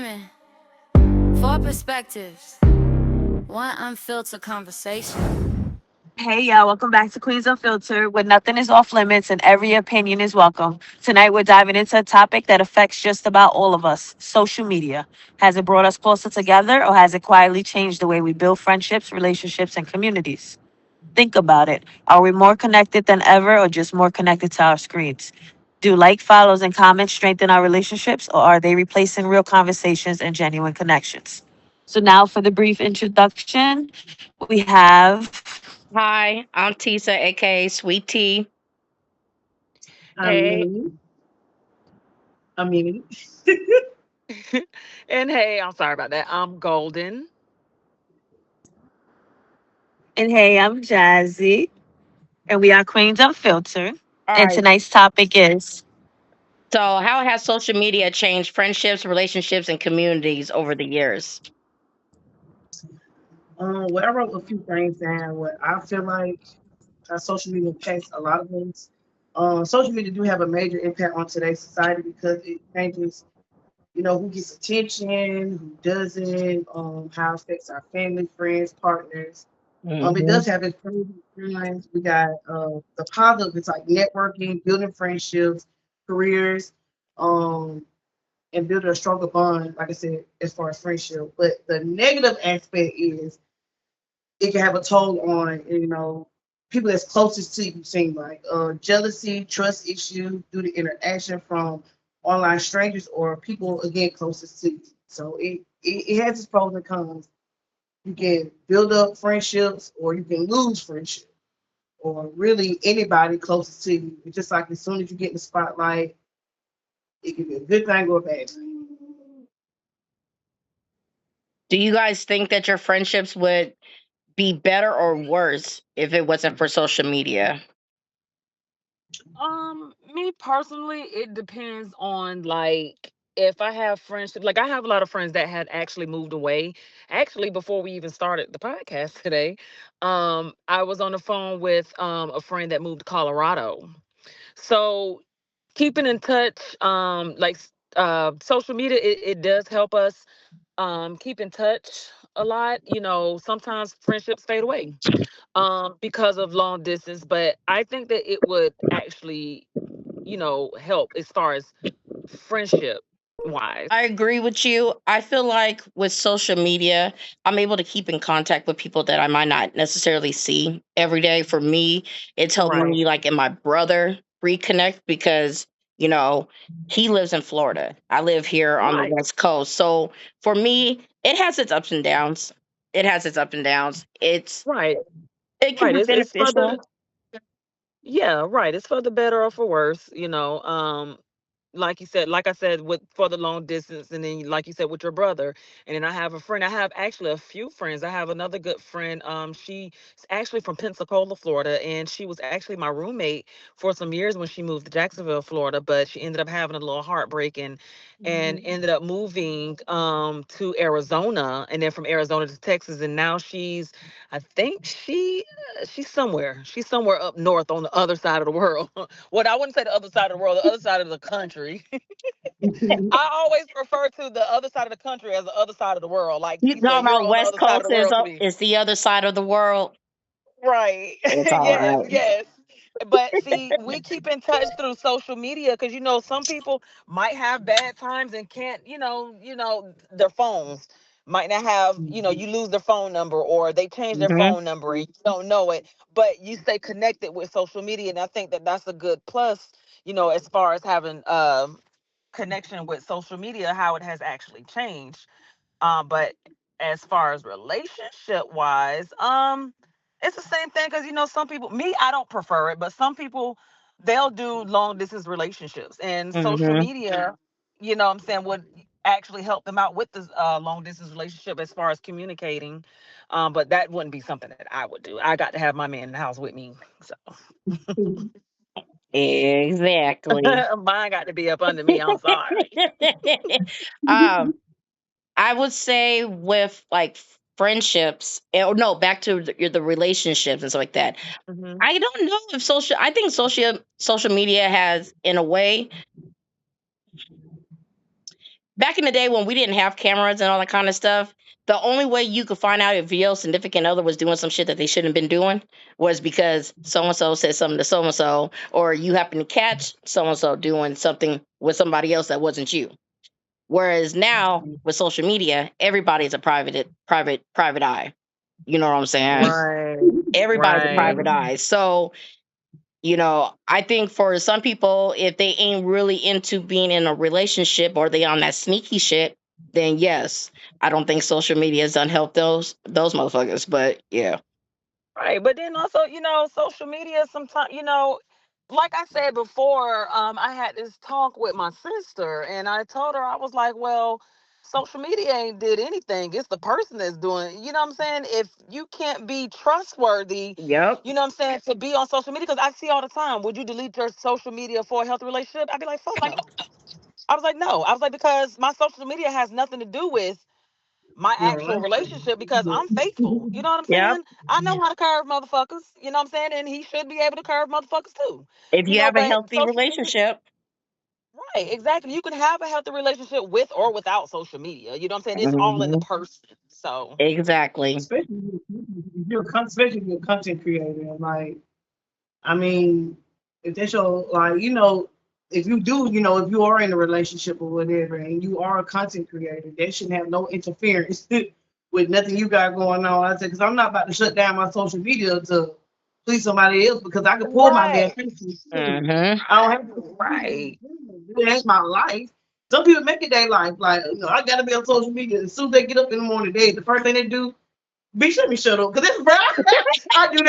women, four perspectives, one unfiltered conversation. Hey y'all, welcome back to Queens Unfiltered, where nothing is off limits and every opinion is welcome. Tonight we're diving into a topic that affects just about all of us: social media. Has it brought us closer together or has it quietly changed the way we build friendships, relationships, and communities? Think about it. Are we more connected than ever or just more connected to our screens? Do like, follows, and comments strengthen our relationships or are they replacing real conversations and genuine connections? So, now for the brief introduction, we have Hi, I'm Tisa, aka Sweet Tea. I'm Hey, me. I'm Mimi. and hey, I'm sorry about that. I'm Golden. and hey, I'm Jazzy, and we are Queens Unfiltered. All And right. tonight's topic is So, how has social media changed friendships, relationships, and communities over the years? Well, I wrote a few things down. What I feel like social media impacts a lot of things. Social media do have a major impact on today's society because it changes, who gets attention, who doesn't, how it affects our family, friends, partners. It Hmm. does have its pros and cons. We got the positive. It's like networking, building friendships, careers. Um, and build a stronger bond, like I said, as far as friendship. But the negative aspect is it can have a toll on, people that's closest to you, seem like jealousy, trust issues due to interaction from online strangers or people again closest to you. So it has its pros and cons. You can build up friendships or you can lose friendship or really anybody closest to you. It's just like as soon as you get in the spotlight, it can be a good thing or a bad thing. Do you guys think that your friendships would be better or worse if it wasn't for social media? Me personally, it depends on like if I have friendship. Like I have a lot of friends that had actually moved away. Actually, before we even started the podcast today, I was on the phone with a friend that moved to Colorado. So keeping in touch, social media, it does help us keep in touch a lot. Sometimes friendships fade away because of long distance, but I think that it would actually, help as far as friendship wise. I agree with you. I feel like with social media, I'm able to keep in contact with people that I might not necessarily see every day. For me, it's helped Right. me, like, and my brother reconnect because, you know, he lives in Florida. I live here on the Right. West Coast. So for me, it has its ups and downs. It has its up and downs. Right. It can Right. be It's for the beneficial. Yeah, right. It's for the better or for worse. Like you said, like I said, with for the long distance, and then like you said with your brother, and then I have a friend. I have actually a few friends. I have another good friend. She's actually from Pensacola, Florida, and she was actually my roommate for some years when she moved to Jacksonville, Florida. But she ended up having a little heartbreak and Mhm. ended up moving to Arizona, and then from Arizona to Texas, and now I think she's somewhere. She's somewhere up north on the other side of the world. Well, I wouldn't say the other side of the world, the other side of the country. I always refer to the other side of the country as the other side of the world. Like You Tisa, talking you're about on the West other side of Coast the world to me. is the other side of the world. Right. It's all Yes, right. yes. But see, we keep in touch through social media because some people might have bad times and can't, their phones might not have, you lose their phone number or they change their Hmm. phone number and you don't know it, but you stay connected with social media, and I think that that's a good plus, as far as having connection with social media, how it has actually changed. But as far as relationship wise, it's the same thing because some people, me, I don't prefer it, but some people they'll do long distance relationships, and social Hmm. media, what I'm saying, would actually help them out with this long distance relationship as far as communicating. But that wouldn't be something that I would do. I got to have my man in the house with me, so Exactly. mine got to be up under me. I'm sorry. um, I would say with like friendships, or no, back to the relationships and stuff like that. Hmm. I don't know if social. I think social media has, in a way, back in the day when we didn't have cameras and all that kind of stuff, the only way you could find out if your significant other was doing some shit that they shouldn't have been doing was because so and so said something to so and so, or you happen to catch so and so doing something with somebody else that wasn't you. Whereas now with social media, everybody's a private eye. You know what I'm saying? Right. Everybody's a Right. private eye. So I think for some people, if they ain't really into being in a relationship or they on that sneaky shit, then yes, I don't think social media has done help those motherfuckers. But yeah, Right. But then also, social media sometimes, like I said before, I had this talk with my sister and I told her, I was like, well, social media ain't did anything. It's the person that's doing, you know what I'm saying? If you can't be trustworthy, yep, you know what I'm saying, to be on social media, because I see all the time, would you delete your social media for a healthy relationship? I'd be like, fuck no. I was like, no. I was like, because my social media has nothing to do with my actual relationship because I'm faithful. You know what I'm yep. saying? I know how to curve motherfuckers. You know what I'm saying? And he should be able to curve motherfuckers too. If you have a But healthy social media, relationship, right, exactly. You can have a healthy relationship with or without social media. You know what I'm saying? It's all in the mhm, person. So, exactly. Especially if you're a content creator. Like, I mean, if that's your like, if you do, if you are in a relationship or whatever, and you are a content creator, they shouldn't have no interference with nothing you got going on. I said, because I'm not about to shut down my social media to please somebody else because I can pull my damn right, pictures too. Hmm. I don't have right. to. It ain't my life. Some people make it their life. Like, I gotta be on social media. As soon as they get up in the morning, the first thing they do, bitch, let me shut up. Because this, bro, I do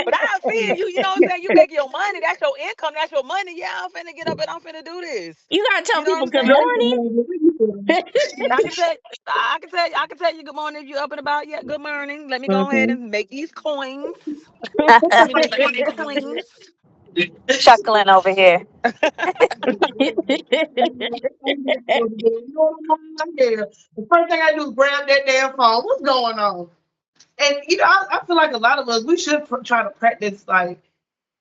But I feel you. You know what I'm saying? You make your money. That's your income. That's your money. Yeah, I'm finna get up and I'm finna do this. You gotta tell You know what people I'm good saying? morning. I can tell, I can tell you good morning if you up and about. Yeah, good morning. Let me go ahead that. and make these coins. Let me make these coins. Chuckling over here. The first thing I do is grab that damn phone. What's going on? And I feel like a lot of us we should try to practice like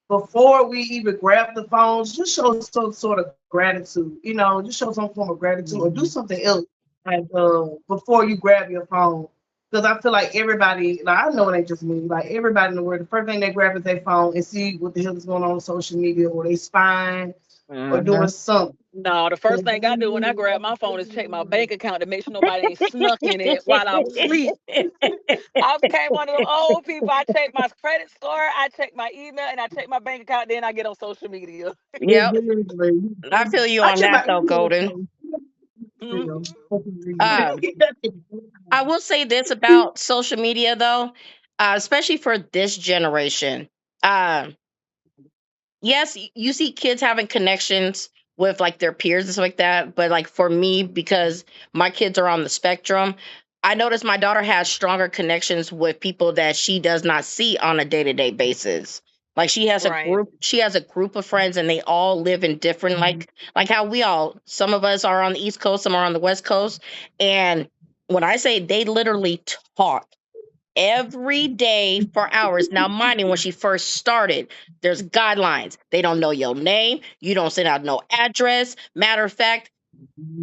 before we even grab the phones, just show some sort of gratitude. Just show some form of gratitude or do something else like before you grab your phone. Because I feel like everybody, like I know it ain't just me, like everybody in the world, the first thing they grab is their phone and see what the hell is going on social media or they spying or doing Hmm. something. No, the first thing I do when I grab my phone is check my bank account to make sure nobody ain't snuck in it while I was asleep. I became one of them old people. I check my credit score, I check my email, and I check my bank account. Then I get on social media. Yep, I feel you I on check that my though, email Golden. first. Mhm. Um, I will say this about social media though, especially for this generation. Um, yes, you see kids having connections with like their peers and stuff like that. But like for me, because my kids are on the spectrum, I notice my daughter has stronger connections with people that she does not see on a day to day basis. Like Right. she has a group of friends and they all live in different like how we all some of us are on the East Coast, some are on the West Coast. And when I say they literally talk every day for hours. Now, mind you, when she first started, there's guidelines. They don't know your name. You don't send out no address. Matter of fact,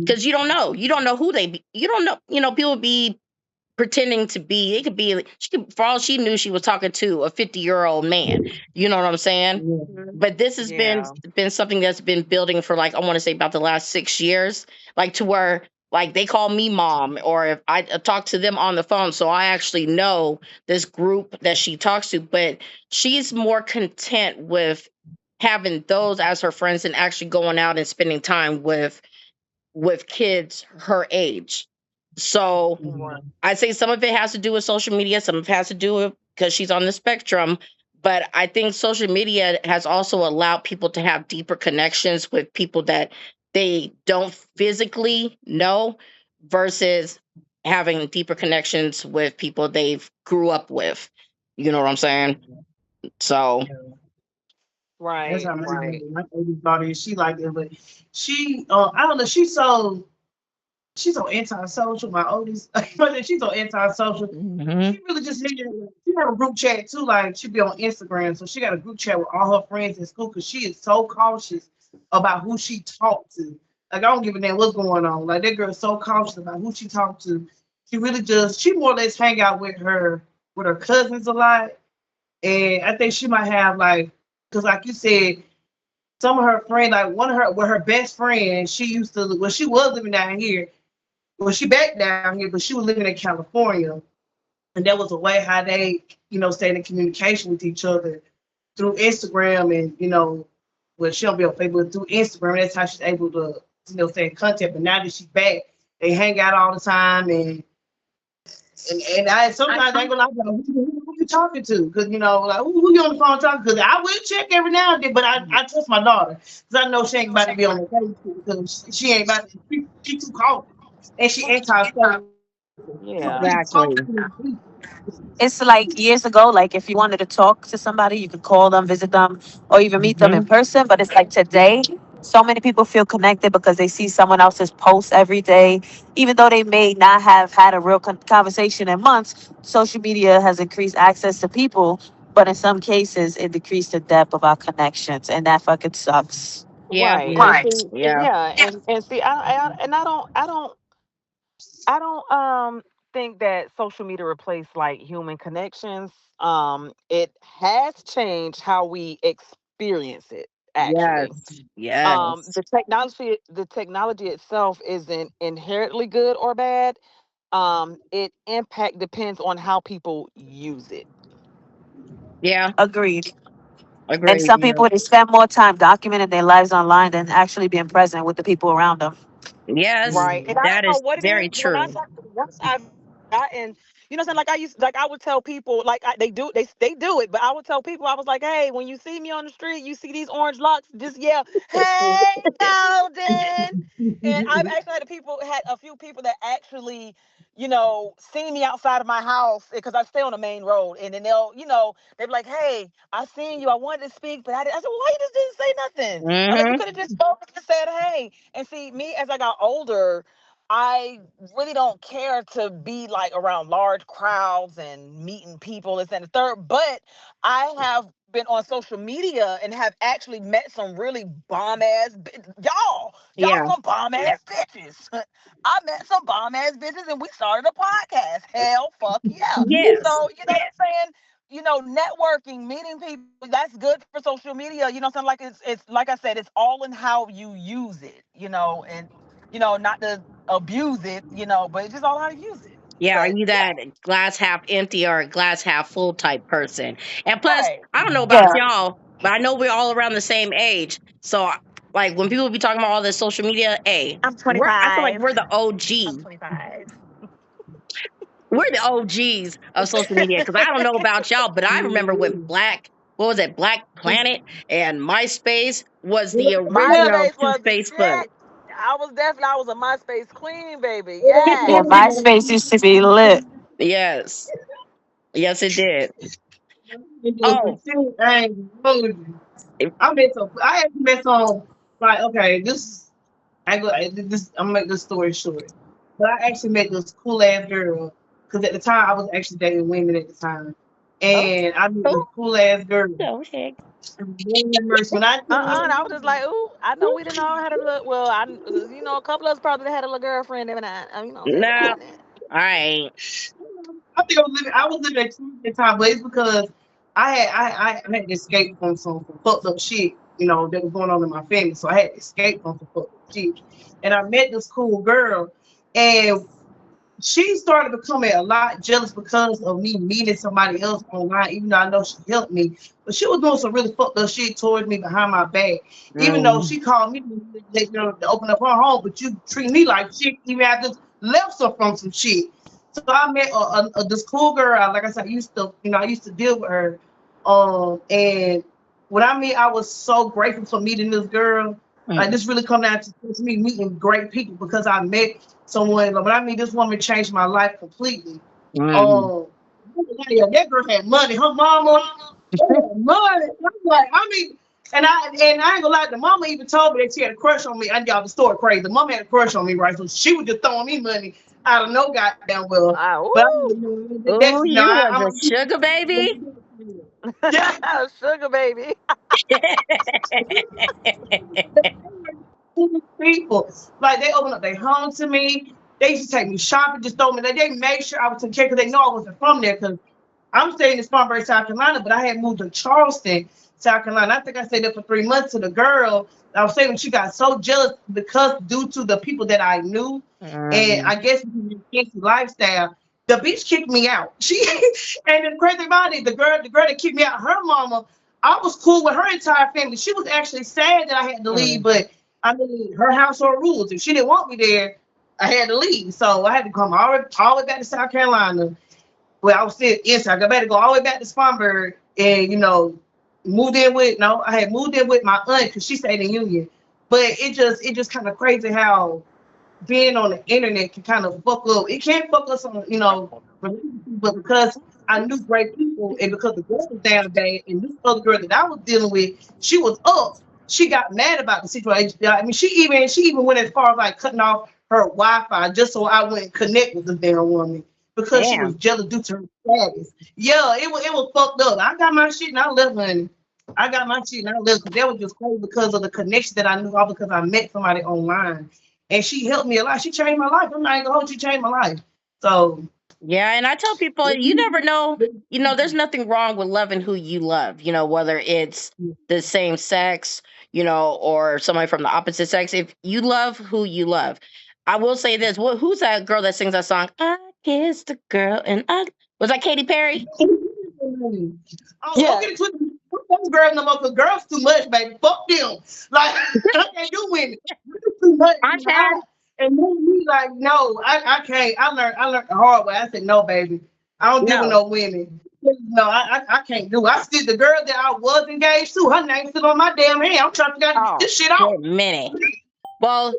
because you don't know. You don't know who they be. You don't know. People be pretending to be. It could be. For all she knew, she was talking to a 50-year-old man. You know what I'm saying? Mhm. But this has been Yeah. something that's been building for like I want to say about the last 6 years, like to where like they call me mom, or if I talk to them on the phone, so I actually know this group that she talks to. But she's more content with having those as her friends and actually going out and spending time with kids her age. So Right. I say some of it has to do with social media, some of it has to do with because she's on the spectrum. But I think social media has also allowed people to have deeper connections with people that they don't physically know versus having deeper connections with people they've grew up with. You know what I'm saying? So, That's Right. how Right. my oldest daughter is. She like it, but I don't know. She's so antisocial. My oldest, but she's so antisocial. mhm. She really just she had a group chat too. Like she be on Instagram, so she got a group chat with all her friends in school because she is so cautious about who she talked to. Like I don't give a damn what's going on. Like that girl's so cautious about who she talks to. She really just she more or less hang out with her cousins a lot. And I think she might have like because like you said, some of her friends, like one of her with her best friend, she used to well, she was living down here. Well, she back down here, but she was living in California. And that was a way how they, stayed in communication with each other through Instagram and, well, she don't be on Facebook through Instagram. That's how she's able to, stay in contact. But now that she's back, they hang out all the time and I sometimes I ain't gonna lie, I'm like, who you talking to? Because like who you on the phone talking? Because I will check every now and then, but I trust my daughter because I know she ain't about to be on the Facebook because she ain't about to. She too cautious and she anti-social. So she Yeah. really talking Exactly. to people. It's like years ago, like if you wanted to talk to somebody, you could call them, visit them, or even meet them in Hmm. person. But it's like today, so many people feel connected because they see someone else's posts every day. Even though they may not have had a real conversation in months, social media has increased access to people, but in some cases, it decreased the depth of our connections. And that fucking sucks. Yeah. Right. And Yeah. see, Yeah. yeah, and see, and I don't think that social media replaced like human connections. It has changed how we experience it actually. Yes. Yes. The technology itself isn't inherently good or bad. It impact depends on how people use it. Yeah. Agreed. And Agreed. some Yeah. people, they spend more time documenting their lives online than actually being present with the people around them. Yes. Right. And I That don't know is what it is. very true. Once I've gotten, saying like I would tell people like they do it, but I would tell people I was like, hey, when you see me on the street, you see these orange locks, just yell, hey, Golden. And I've actually had a few people that actually, see me outside of my house because I stay on the main road, and then they'll be like, hey, I seen you, I wanted to speak, but I said, well, why you just didn't say nothing? I was like, you Hmm. could have just spoken and said, hey. And see, me as I got older, I really don't care to be like around large crowds and meeting people, this and the third. But I have been on social media and have actually met some really bomb ass y'all Yeah. some bomb ass bitches. I met some bomb ass bitches and we started a podcast. Hell fuck yeah. Yes. So you know what I'm saying? Networking, meeting people, that's good for social media. I'm saying? Like it's like I said, it's all in how you use it, and not to abuse it, but it's just all how to use it. Yeah. Are But you yeah, that glass half empty or glass half full type person? And plus, right. I don't know about Yeah. y'all, but I know we're all around the same age. So, like, when people be talking about all this social media, hey, I'm I feel like 25. we're the I'm OG. 25. We're the OGs of social media because I don't know about y'all, but I remember when what was it, Black Planet and MySpace was the original MySpace to was the Facebook. shit. I was a MySpace queen, baby. Yeah, Yes. MySpace used to be lit. Yes, yes, it did. Some Oh, shit, I ain't gonna hold you. if- I actually met some like okay, I'm gonna make this story short. But I actually met this cool ass girl because at the time I was actually dating women at the time, oh, and I met this oh, cool ass girl. oh, heck. Lord have mercy. When I tell And I was you, just like, ooh, I know we didn't all had a look. Well, a couple of us probably had a little girlfriend every night. Every now Nah, and then. all right. I think I was living at two at the time, but it's because I had to escape from some fucked up shit, that was going on in my family. So I had to escape from some fucked up shit. And I met this cool girl, and she started becoming a lot jealous because of me meeting somebody else online, even though I know she helped me. But she was doing some really fucked up shit towards me behind my back. Even though Mm, she called me to open up her home, but you treat me like shit even after left her from some shit. So I met this cool girl. Like I said, I used to deal with her. And when I was so grateful for meeting this girl. Like mm, this really come down to me meeting great people because I met someone. Like, when I mean, this woman changed my life completely. mm. Um, yeah, that girl had money. Her mama they had money. I'm like, and I ain't gonna lie. The mama even told me that she had a crush on me. I y'all the story crazy. The mama had a crush on me, right? So she was just throwing me money out of no goddamn well. But I'm Ooh, like, no, Oh, that's no. you was a I'm sugar baby. yeah. sugar baby. People. like they opened up their home to me. They used to take me shopping, just throw me. They made sure I was taken care because they know I wasn't from there. Because I'm staying in Spartanburg, South Carolina, but I had moved to Charleston, South Carolina. I think I stayed there for 3 months. To the girl I was saying, she got so jealous because due to the people that I knew, and Mm. I guess because of the fancy lifestyle, the bitch kicked me out. She and the crazy about it, the girl that kicked me out, her mama, I was cool with her entire family. She was actually sad that I had to leave, Mm. but I mean, her household rules. If she didn't want me there, I had to leave. So I had to come all the way back to South Carolina. Well, I was still inside. I better go all the way back to Spartanburg and moved in with no, I had moved in with my aunt because she stayed in Union. But it just kind of crazy how being on the internet can kind of fuck up. It can't fuck us on, but because I knew great people and because the girl was down bad and this other girl that I was dealing with, she was up. She got mad about the situation. I mean, she even went as far as like cutting off her Wi-Fi just so I wouldn't connect with the damn woman because she was Damn. jealous due to her status. Yeah, it was fucked up. I got my shit and I left, honey. I got my shit and I left because that was just crazy because of the connection that I knew all because I met somebody online and she helped me a lot. She changed my life. I'm not even gonna hold you, changed my life. So Yeah, and I tell people, you never know, there's nothing wrong with loving who you love, whether it's the same sex, or somebody from the opposite sex. If you love who you love. I will say this, who's that girl that sings that song? I kissed the girl and I was that Katy Perry? oh, don't Yeah. get it twisted. Fuck those girls no more because girls too much, baby. Fuck them. Like I can't do women. Women too much. I've had And then me like, no, I can't. I learned the hard way. I said, no, baby. I don't deal with no. no women. No, I can't do it. I still the girl that I was engaged to, her name still on my damn hand. I'm trying to get Oh, this shit off. good minute. Well,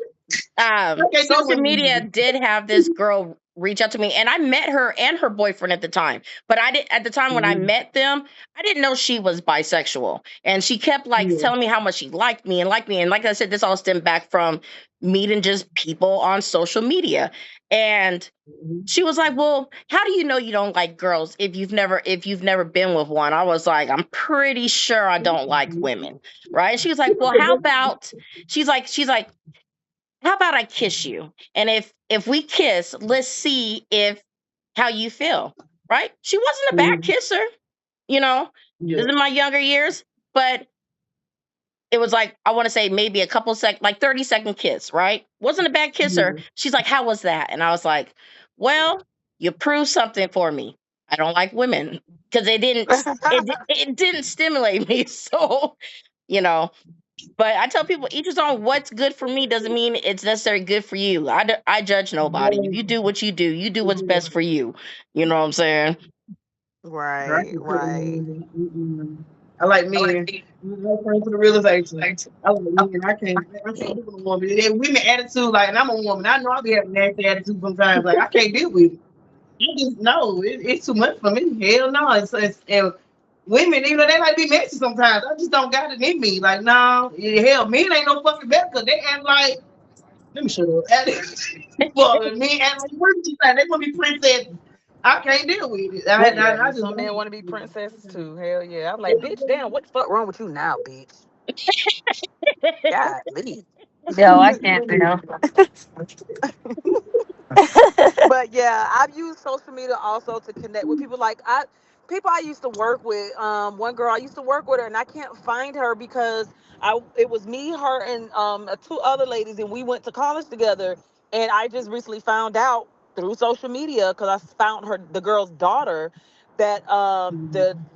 I can't do social media women. did have this girl reach out to me, and I met her and her boyfriend at the time. But I did at the time when I Mhm. met them, I didn't know she was bisexual, and she kept like Yeah. telling me how much she liked me, and like I said, this all stemmed back from meeting just people on social media, and Mhm. she was like, "Well, how do you know you don't like girls if you've never been with one?" I was like, "I'm pretty sure I don't like women." Right? She was like, "Well, how about?" She's like, how about I kiss you? And if we kiss, let's see if how you feel. Right? She wasn't a bad Mhm. kisser, you know. Yeah. This is in my younger years, but it was like I want to say maybe a couple like 30-second kiss, right? Wasn't a bad kisser. Yeah. She's like, "How was that?" And I was like, "Well, you proved something for me. I don't like women because it didn't stimulate me." So, you know, but I tell people each is on what's good for me doesn't mean it's necessarily good for you. I judge nobody. If you do what you do what's Yeah. best for you. You know what I'm saying? I Right, can put them right. in. Mm-mm. I like men. I'm friends to the realization. I like men. I can't do with a woman. And women attitude, like, and I'm a woman. I know I be having nasty attitude sometimes. Like, I can't deal with it. I just know it's too much for me. Hell no. It's and women, even though they like be messy sometimes, I just don't got it in me. Like, no, hell, men ain't no fucking better because they act like, let me shut up. But men act like women, like, they want to be princesses. I can't deal with it. I, Yeah, I, I and just some men don't. want to be princesses too. Hell yeah. I'm like, bitch, damn, what the fuck wrong with you now, bitch? God, leave. Yo, I can't, you But yeah, I've used social media also to connect with people. Like people I used to work with. One girl I used to work with her, and I can't find her because it was me, her, and two other ladies, and we went to college together. And I just recently found out through social media because I found the girl's daughter, that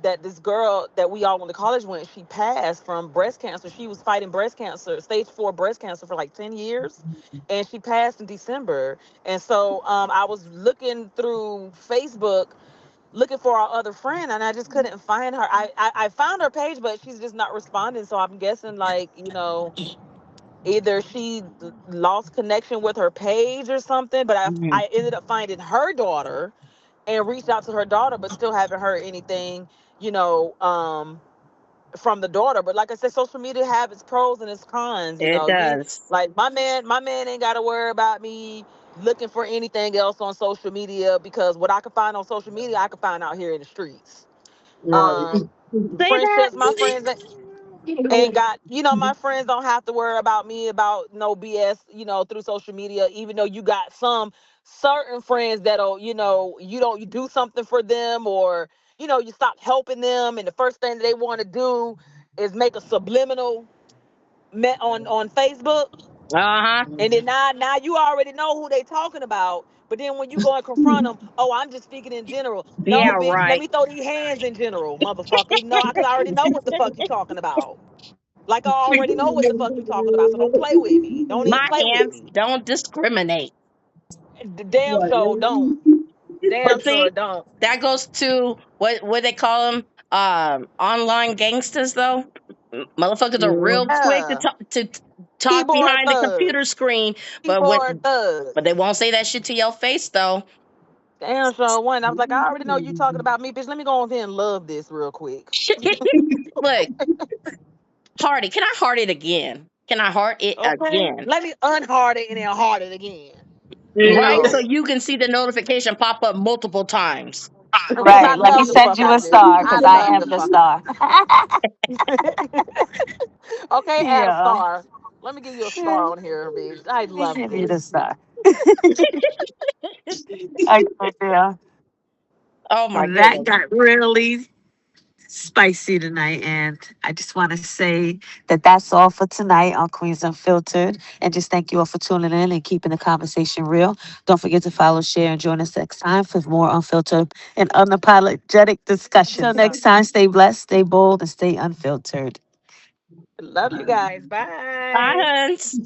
that this girl that we all went to college with, she passed from breast cancer. She was fighting breast cancer, stage 4 breast cancer for like 10 years, and she passed in December. And so I was looking through Facebook looking for our other friend, and I just couldn't find her. I found her page, but she's just not responding. So I'm guessing, like, either she lost connection with her page or something. But Mhm. I ended up finding her daughter and reached out to her daughter, but still haven't heard anything, you know, from the daughter. But like I said, social media have its pros and its cons. It You does. like my man ain't got to worry about me looking for anything else on social media because what I can find on social media, I can find out here in the streets. Right. Um, Say that. friendships, my friends. Ain't got, my friends don't have to worry about me about no BS, through social media, even though you got some certain friends that'll, you do something for them, or, you stop helping them, and the first thing that they want to do is make a subliminal on Facebook. Uh-huh. And then now you already know who they talking about. But then when you go and confront them, oh, I'm just speaking in general. No, Yeah, bitch, let right. me throw these hands in general, motherfucker. No, because I already know what the fuck you talking about. Like I already know what the fuck you talking about. So don't play with me. Don't even My play with hands me. don't discriminate. The damn show don't. Damn But sure see, don't. that goes to what they call them, online gangsters though. Motherfuckers are real quick Yeah. to talk Keyboard behind the computer thugs. screen, but Keyboard thugs. they won't say that shit to your face though. Damn sure one. I was like, I already know you talking about me, bitch. Let me go over here and love this real quick. Look, Hardy, can I heart it again? Can I heart it Okay. again? Let me unheart it and then heart it again. You Right? know. So you can see the notification pop up multiple times. Because I Right. Let me love the send fuck you out a of this. star I because I love the am the fuck out of star. this. Okay, add a Yeah. star. Let me give you a star on here, bitch. I love Give me the this. star. Okay, yeah. Oh my Well, that goodness. got really spicy tonight. And I just want to say that that's all for tonight on Queens Unfiltered. And just thank you all for tuning in and keeping the conversation real. Don't forget to follow, share, and join us next time for more unfiltered and unapologetic discussion. Until next time, stay blessed, stay bold, and stay unfiltered. Love you guys. Bye, Bye. Huns.